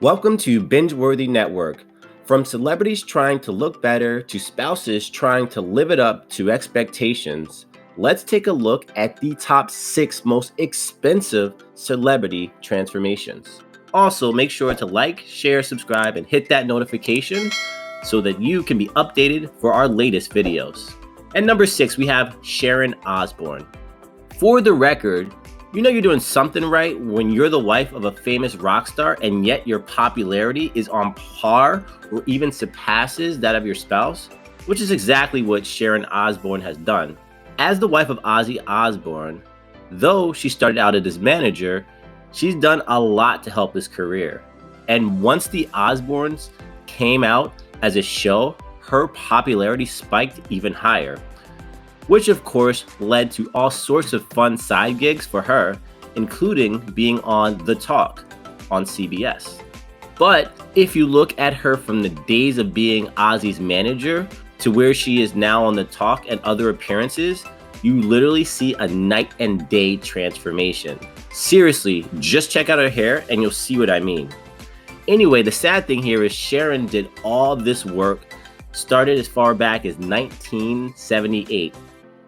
Welcome to Binge-Worthy Network. From celebrities trying to look better to spouses trying to live it up to expectations, let's take a look at the top 6 most expensive celebrity transformations. Also, make sure to like, share, subscribe, and hit that notification so that you can be updated for our latest videos. And number 6, we have Sharon Osbourne. For the record, you know you're doing something right when you're the wife of a famous rock star and yet your popularity is on par or even surpasses that of your spouse, which is exactly what Sharon Osbourne has done. As the wife of Ozzy Osbourne, though she started out as his manager, she's done a lot to help his career. And once the Osbournes came out as a show, her popularity spiked even higher, which of course led to all sorts of fun side gigs for her, including being on The Talk on CBS. But if you look at her from the days of being Ozzy's manager to where she is now on The Talk and other appearances, you literally see a night and day transformation. Seriously, just check out her hair and you'll see what I mean. Anyway, the sad thing here is Sharon did all this work, started as far back as 1978.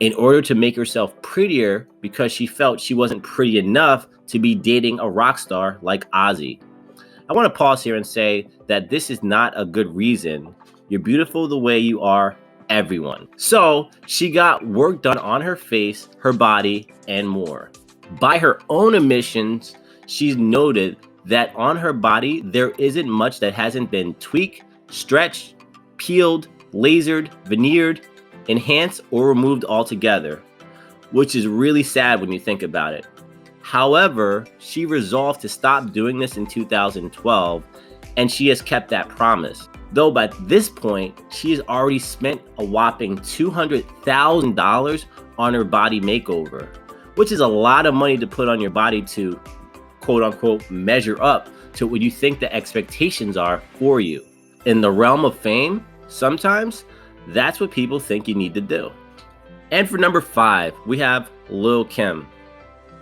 In order to make herself prettier because she felt she wasn't pretty enough to be dating a rock star like Ozzy. I want to pause here and say that this is not a good reason. You're beautiful the way you are, everyone. So she got work done on her face, her body, and more. By her own admissions, she's noted that on her body, there isn't much that hasn't been tweaked, stretched, peeled, lasered, veneered, enhanced, or removed altogether, which is really sad when you think about it. However, she resolved to stop doing this in 2012, and she has kept that promise. Though by this point, she has already spent a whopping $200,000 on her body makeover, which is a lot of money to put on your body to, quote unquote, measure up to what you think the expectations are for you. In the realm of fame, sometimes that's what people think you need to do. And for number 5, we have Lil' Kim.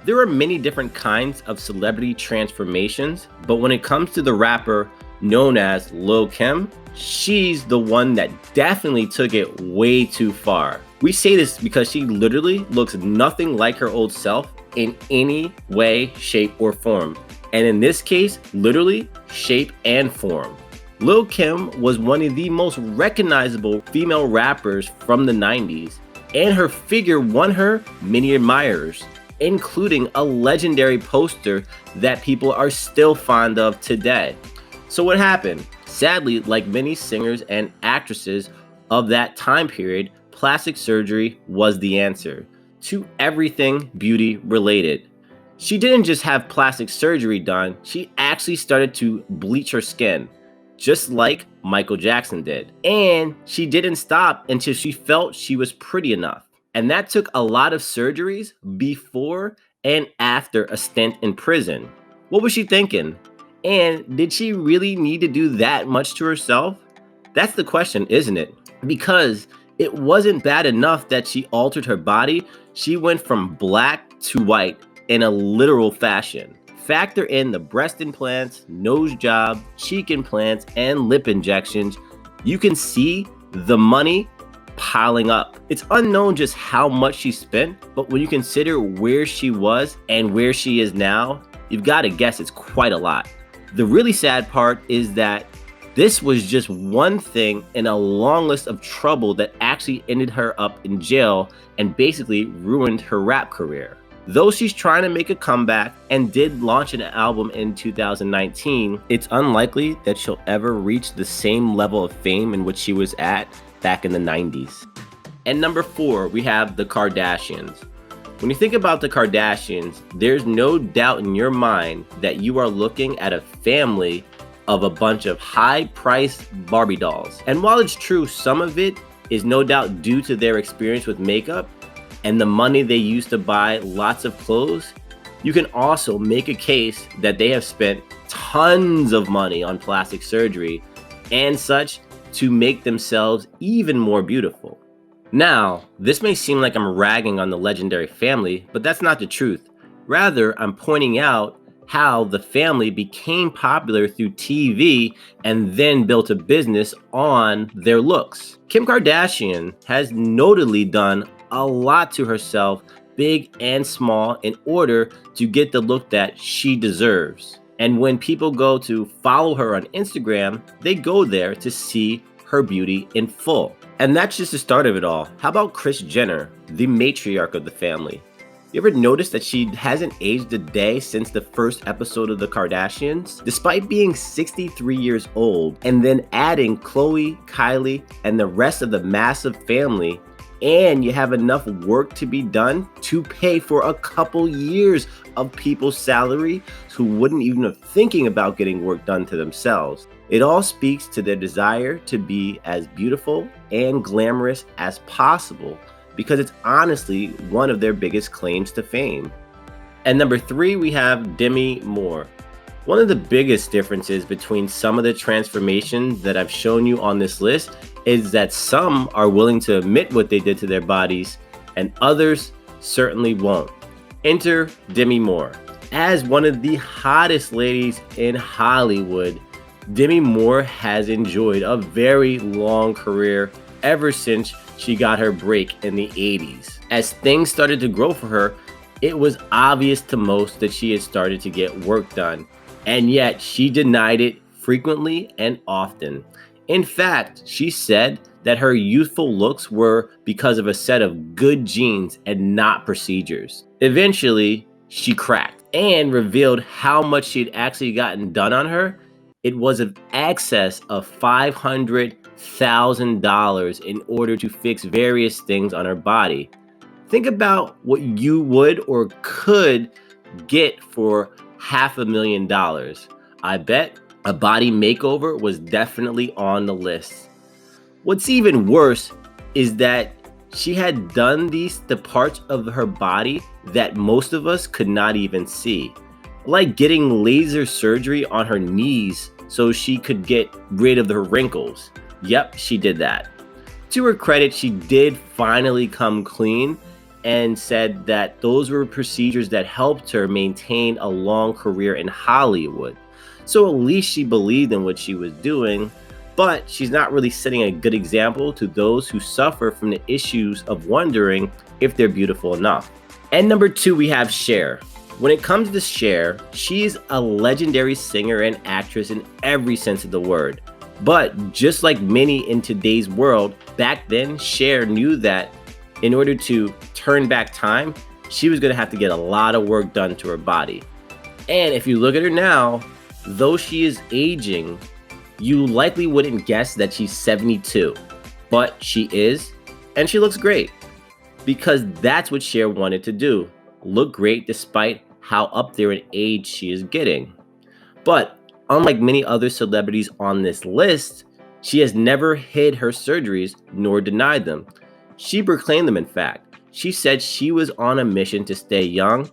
There are many different kinds of celebrity transformations, but when it comes to the rapper known as Lil' Kim, she's the one that definitely took it way too far. We say this because she literally looks nothing like her old self in any way, shape, or form. And in this case, literally shape and form. Lil' Kim was one of the most recognizable female rappers from the 90s, and her figure won her many admirers, including a legendary poster that people are still fond of today. So what happened? Sadly, like many singers and actresses of that time period, plastic surgery was the answer to everything beauty related. She didn't just have plastic surgery done, she actually started to bleach her skin, just like Michael Jackson did. And she didn't stop until she felt she was pretty enough. And that took a lot of surgeries before and after a stint in prison. What was she thinking? And did she really need to do that much to herself? That's the question, isn't it? Because it wasn't bad enough that she altered her body, she went from black to white in a literal fashion. Factor in the breast implants, nose job, cheek implants, and lip injections, you can see the money piling up. It's unknown just how much she spent, but when you consider where she was and where she is now, you've got to guess it's quite a lot. The really sad part is that this was just one thing in a long list of trouble that actually ended her up in jail and basically ruined her rap career. Though she's trying to make a comeback and did launch an album in 2019, it's unlikely that she'll ever reach the same level of fame in which she was at back in the 90s. And number 4, we have the Kardashians. When you think about the Kardashians, there's no doubt in your mind that you are looking at a family of a bunch of high-priced Barbie dolls. And while it's true, some of it is no doubt due to their experience with makeup and the money they used to buy lots of clothes, you can also make a case that they have spent tons of money on plastic surgery and such to make themselves even more beautiful. Now, this may seem like I'm ragging on the legendary family, but that's not the truth. Rather, I'm pointing out how the family became popular through TV and then built a business on their looks. Kim Kardashian has notably done a lot to herself, big and small, in order to get the look that she deserves. And when people go to follow her on Instagram, they go there to see her beauty in full. And that's just the start of it all. How about Kris Jenner, the matriarch of the family? You ever notice that she hasn't aged a day since the first episode of The Kardashians? Despite being 63 years old and then adding Khloe, Kylie, and the rest of the massive family, and you have enough work to be done to pay for a couple years of people's salary who wouldn't even have thinking about getting work done to themselves. It all speaks to their desire to be as beautiful and glamorous as possible, because it's honestly one of their biggest claims to fame. And number 3, we have Demi Moore. One of the biggest differences between some of the transformations that I've shown you on this list is that some are willing to admit what they did to their bodies and others certainly won't. Enter Demi Moore. As one of the hottest ladies in Hollywood, Demi Moore has enjoyed a very long career ever since she got her break in the 80s. As things started to grow for her, it was obvious to most that she had started to get work done, and yet she denied it frequently and often. In fact, she said that her youthful looks were because of a set of good genes and not procedures. Eventually, she cracked and revealed how much she'd actually gotten done on her. It was in excess of $500,000 in order to fix various things on her body. Think about what you would or could get for $500,000. I bet a body makeover was definitely on the list. What's even worse is that she had done the parts of her body that most of us could not even see, like getting laser surgery on her knees so she could get rid of her wrinkles. Yep, she did that. To her credit, she did finally come clean and said that those were procedures that helped her maintain a long career in Hollywood. So at least she believed in what she was doing, but she's not really setting a good example to those who suffer from the issues of wondering if they're beautiful enough. And number 2, we have Cher. When it comes to Cher, she's a legendary singer and actress in every sense of the word. But just like many in today's world, back then Cher knew that in order to turn back time, she was going to have to get a lot of work done to her body. And if you look at her now, though she is aging, you likely wouldn't guess that she's 72, but she is, and she looks great, because that's what Cher wanted to do, look great despite how up there in age she is getting. But unlike many other celebrities on this list, she has never hid her surgeries nor denied them. She proclaimed them, in fact. She said she was on a mission to stay young,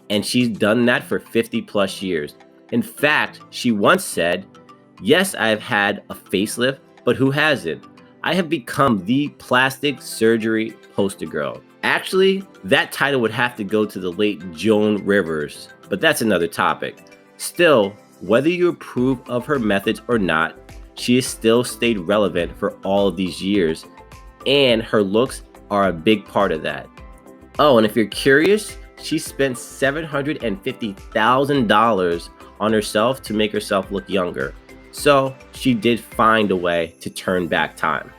and she's done that for 50 plus years. In fact, she once said, "Yes, I've had a facelift, but who hasn't? I have become the plastic surgery poster girl." Actually, that title would have to go to the late Joan Rivers, but that's another topic. Still, whether you approve of her methods or not, she has still stayed relevant for all of these years, and her looks are a big part of that. Oh, and if you're curious, she spent $750,000 on herself to make herself look younger. So she did find a way to turn back time.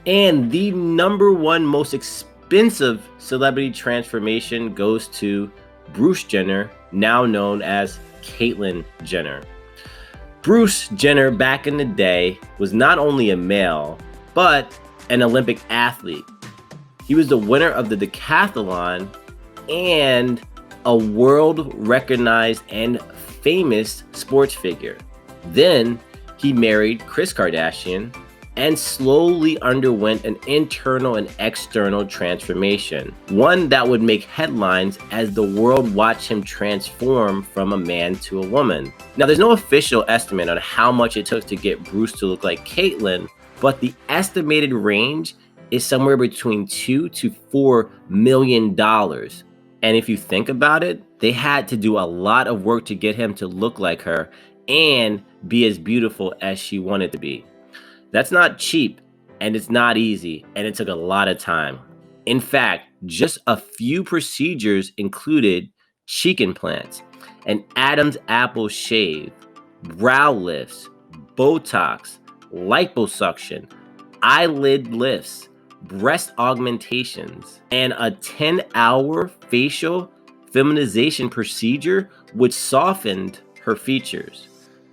And the number 1 most expensive celebrity transformation goes to Bruce Jenner, now known as Caitlyn Jenner. Bruce Jenner back in the day was not only a male, but an Olympic athlete. He was the winner of the decathlon and a world-recognized and famous sports figure. Then he married Kris Kardashian and slowly underwent an internal and external transformation, one that would make headlines as the world watched him transform from a man to a woman. Now, there's no official estimate on how much it took to get Bruce to look like Caitlyn, but the estimated range is somewhere between $2 to $4 million. And if you think about it, They had to do a lot of work to get him to look like her and be as beautiful as she wanted to be. That's not cheap, and it's not easy, and it took a lot of time. In fact, just a few procedures included cheek implants, an Adam's apple shave, brow lifts, Botox, liposuction, eyelid lifts, breast augmentations, and a 10-hour facial feminization procedure which softened her features.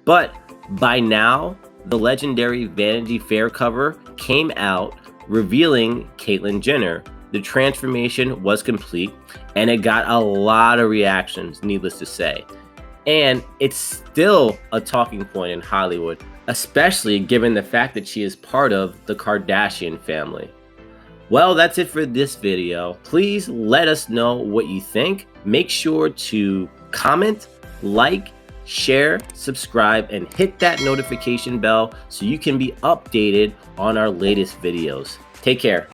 But by now, the legendary Vanity Fair cover came out revealing Caitlyn Jenner. The transformation was complete, and it got a lot of reactions, needless to say. And it's still a talking point in Hollywood, especially given the fact that she is part of the Kardashian family. Well, that's it for this video. Please let us know what you think. Make sure to comment, like, share, subscribe, and hit that notification bell so you can be updated on our latest videos. Take care.